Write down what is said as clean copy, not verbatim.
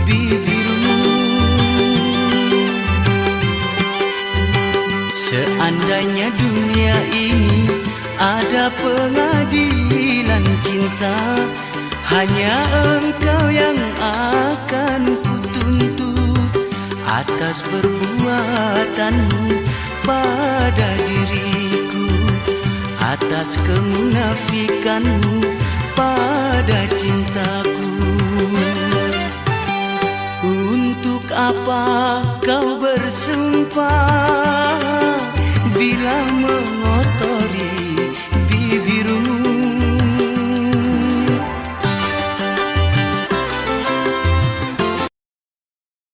bibirmu. Seandainya dunia ini ada pengadilan cinta, hanya engkau yang akan kutuntut atas perbuatanmu pada diriku, atas kemunafikanmu pada cintaku. Untuk apa kau bersumpah bila